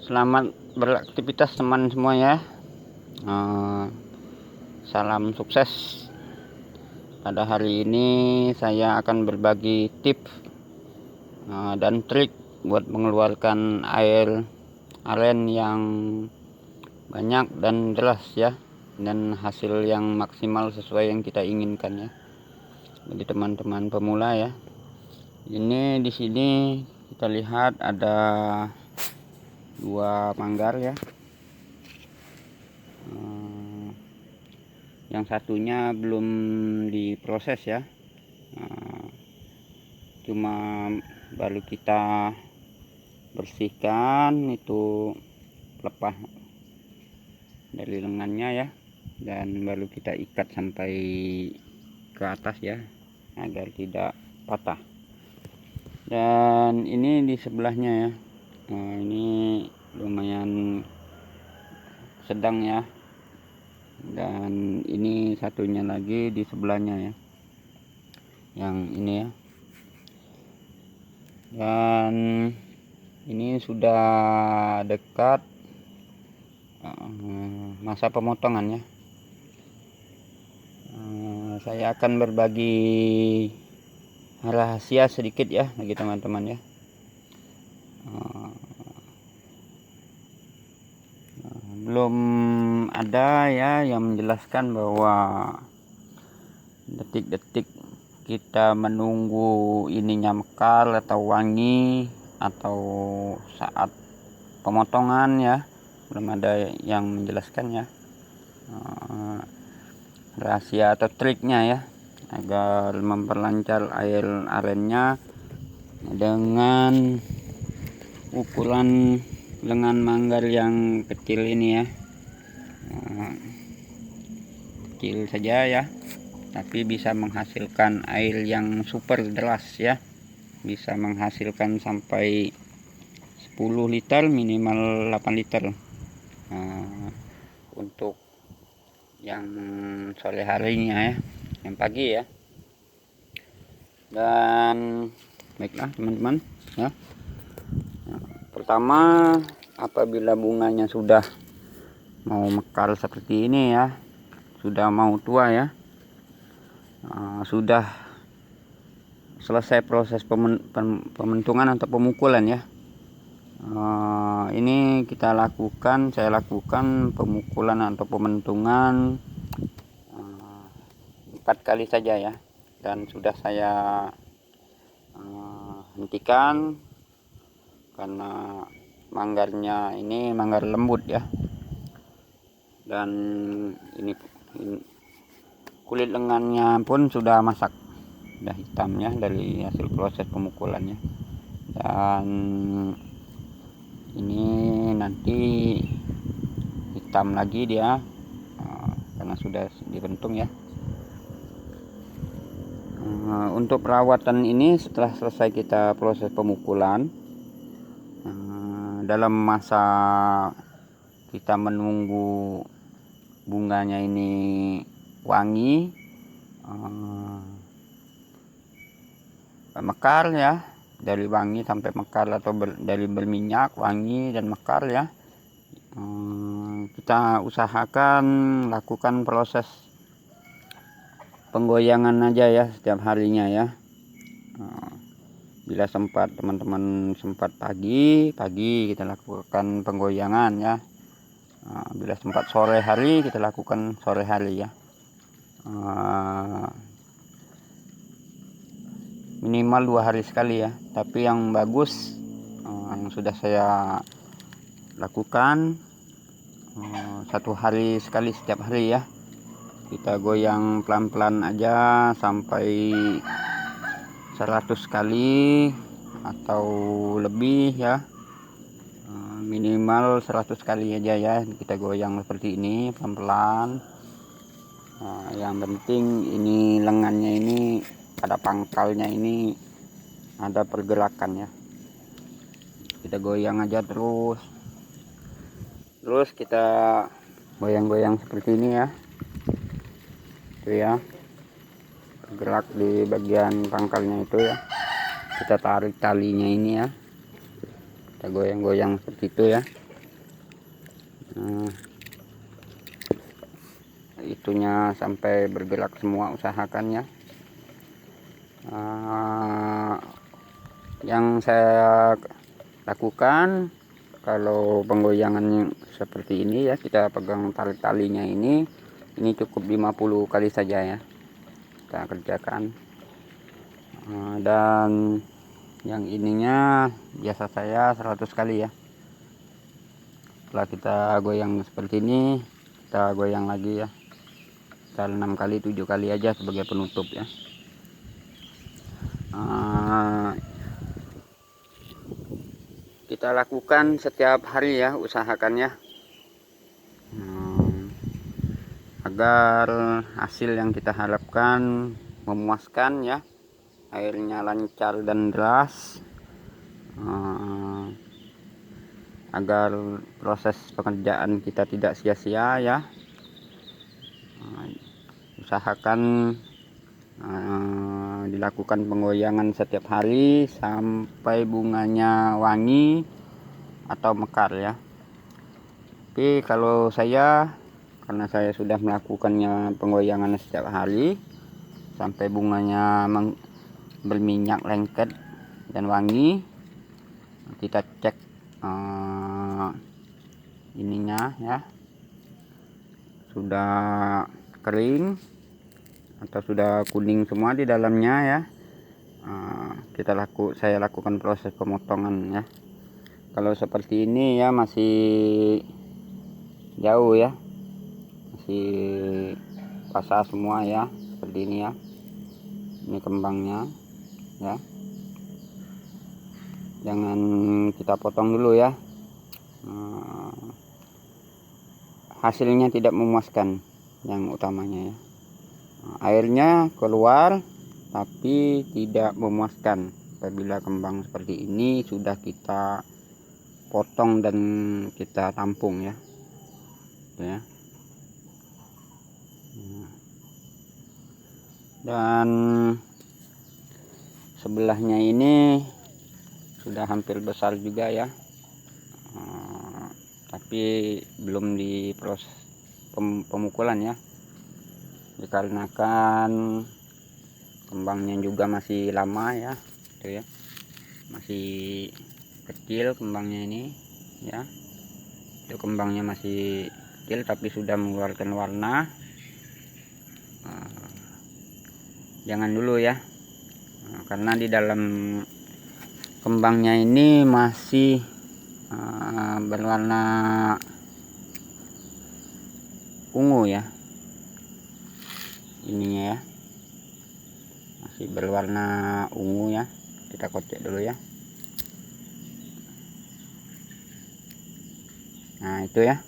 Selamat beraktivitas teman semua ya. Salam sukses. Pada hari ini saya akan berbagi tips dan trik buat mengeluarkan air aren yang banyak dan jelas ya, dan hasil yang maksimal sesuai yang kita inginkan ya. Bagi teman-teman pemula ya. Ini di sini kita lihat ada 2 manggar ya. Yang satunya belum diproses ya, cuma baru kita bersihkan itu pelepah dari lengannya ya, dan baru kita ikat sampai ke atas ya agar tidak patah. Dan ini di sebelahnya ya, ini lumayan sedang ya, dan ini satunya lagi di sebelahnya ya, yang ini ya. Dan ini sudah dekat masa pemotongan ya. Saya akan berbagi rahasia sedikit ya bagi teman-teman ya. Belum ada ya yang menjelaskan bahwa detik-detik kita menunggu ininya mekar atau wangi atau saat pemotongan ya, belum ada yang menjelaskan ya rahasia atau triknya ya, agar memperlancar air arennya dengan ukuran lengan manggar yang kecil ini ya. Kecil saja ya, tapi bisa menghasilkan air yang super deras ya, bisa menghasilkan sampai 10 liter minimal 8 liter untuk yang sore harinya ya, yang pagi ya. Dan baiklah teman-teman ya, pertama apabila bunganya sudah mau mekar seperti ini ya, sudah mau tua ya, sudah selesai proses pementungan atau pemukulan ya. Ini saya lakukan pemukulan atau pementungan 4 kali saja ya, dan sudah saya hentikan karena manggarnya ini manggar lembut ya, dan ini kulit lengannya pun sudah masak, sudah hitam ya dari hasil proses pemukulannya. Dan ini nanti hitam lagi dia karena sudah dibentung ya. Untuk perawatan ini setelah selesai kita proses pemukulan, dalam masa kita menunggu bunganya ini wangi, mekar ya, dari wangi sampai mekar atau dari berminyak, wangi dan mekar ya, kita usahakan lakukan proses penggoyangan aja ya setiap harinya ya. Bila sempat teman-teman sempat pagi kita lakukan penggoyangan ya. Bila sempat sore hari kita lakukan sore hari ya. Minimal 2 hari sekali ya, tapi yang bagus yang sudah saya lakukan 1 hari sekali setiap hari ya. Kita goyang pelan-pelan aja sampai 100 kali atau lebih ya, minimal 100 kali aja ya kita goyang seperti ini pelan-pelan. Yang penting ini lengannya ini, pada pangkalnya ini ada pergerakan ya. Kita goyang aja terus kita goyang-goyang seperti ini ya, itu ya, bergerak di bagian pangkalnya itu ya. Kita tarik talinya ini ya, kita goyang-goyang seperti itu ya. Nah, itunya sampai bergerak semua, usahakan ya. Yang saya lakukan kalau penggoyangan seperti ini ya, kita pegang tali-talinya ini cukup 50 kali saja ya kita kerjakan. Dan yang ininya biasa saya 100 kali ya. Setelah kita goyang seperti ini, kita goyang lagi ya, kita 6 kali 7 kali aja sebagai penutup ya. Kita lakukan setiap hari ya, usahakan ya, agar hasil yang kita harapkan memuaskan ya, airnya lancar dan deras, agar proses pekerjaan kita tidak sia-sia ya. Usahakan dilakukan penggoyangan setiap hari sampai bunganya wangi atau mekar ya. Tapi kalau saya, karena saya sudah melakukannya penggoyangan setiap hari sampai bunganya berminyak, lengket dan wangi, kita cek ininya ya, sudah kering atau sudah kuning semua di dalamnya ya. Saya lakukan proses pemotongan ya. Kalau seperti ini ya masih jauh ya, masih basah semua ya, seperti ini ya. Ini kembangnya ya, jangan kita potong dulu ya. Hasilnya tidak memuaskan yang utamanya ya. Airnya keluar tapi tidak memuaskan. Apabila kembang seperti ini sudah kita potong dan kita tampung ya. Dan sebelahnya ini sudah hampir besar juga ya, tapi belum di proses pemukulan ya, dikarenakan kembangnya juga masih lama ya, itu ya, masih kecil kembangnya ini ya. Itu kembangnya masih kecil tapi sudah mengeluarkan warna. Jangan dulu ya, karena di dalam kembangnya ini masih berwarna ungu ya, ininya ya masih berwarna ungu ya. Kita kocek dulu ya. Nah itu ya,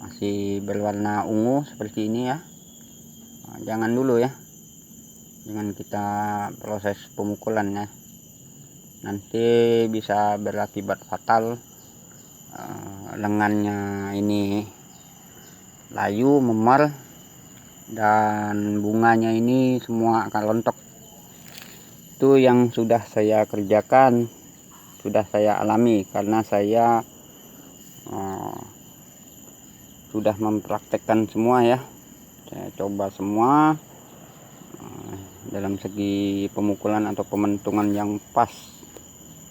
masih berwarna ungu seperti ini ya. Jangan dulu ya, jangan kita proses pemukulan ya, nanti bisa berakibat fatal. Lengannya ini layu, memar, dan bunganya ini semua akan lontok. Itu yang sudah saya kerjakan, sudah saya alami, karena saya sudah mempraktekkan semua ya. Saya coba semua dalam segi pemukulan atau pementungan yang pas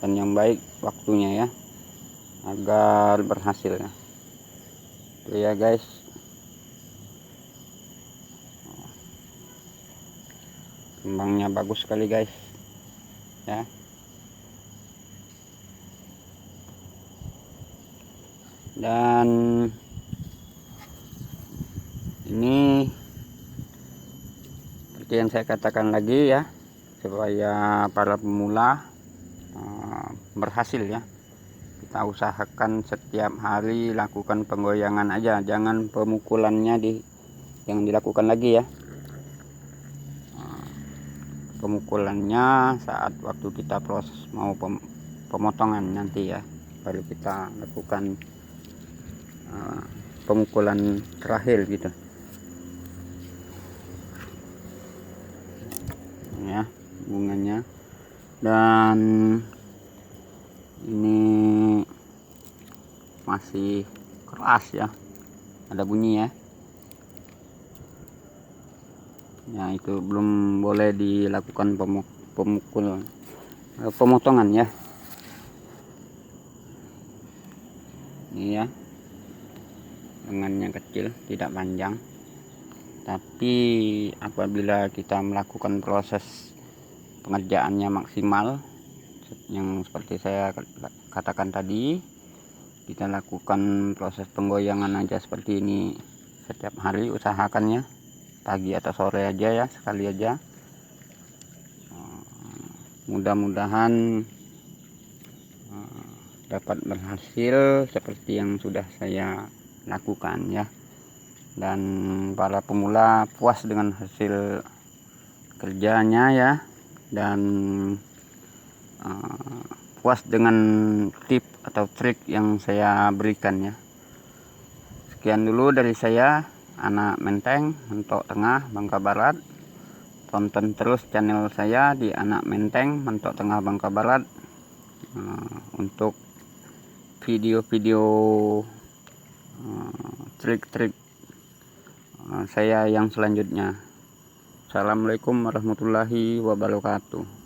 dan yang baik waktunya ya, agar berhasil ya. Itu ya guys. Kembangnya bagus sekali guys ya. Dan ini seperti yang saya katakan lagi ya, supaya para pemula berhasil ya, kita usahakan setiap hari lakukan penggoyangan aja, jangan pemukulannya yang dilakukan lagi ya. Pemukulannya saat waktu kita proses mau pemotongan nanti ya, baru kita lakukan pemukulan terakhir gitu ya, bunganya. Dan ini masih keras ya, ada bunyi ya. Ya, itu belum boleh dilakukan pemotongan ya. Ini ya, lengannya kecil, tidak panjang. Tapi apabila kita melakukan proses pengerjaannya maksimal, yang seperti saya katakan tadi, kita lakukan proses penggoyangan aja seperti ini setiap hari, usahakan ya, pagi atau sore aja ya, sekali aja. Mudah-mudahan dapat berhasil seperti yang sudah saya lakukan ya, dan para pemula puas dengan hasil kerjanya ya, dan puas dengan tip atau trik yang saya berikan ya. Sekian dulu dari saya, Anak Menteng, Mentok Tengah, Bangka Barat. Tonton terus channel saya di Anak Menteng, Mentok Tengah, Bangka Barat, untuk video-video trik-trik saya yang selanjutnya. Assalamualaikum warahmatullahi wabarakatuh.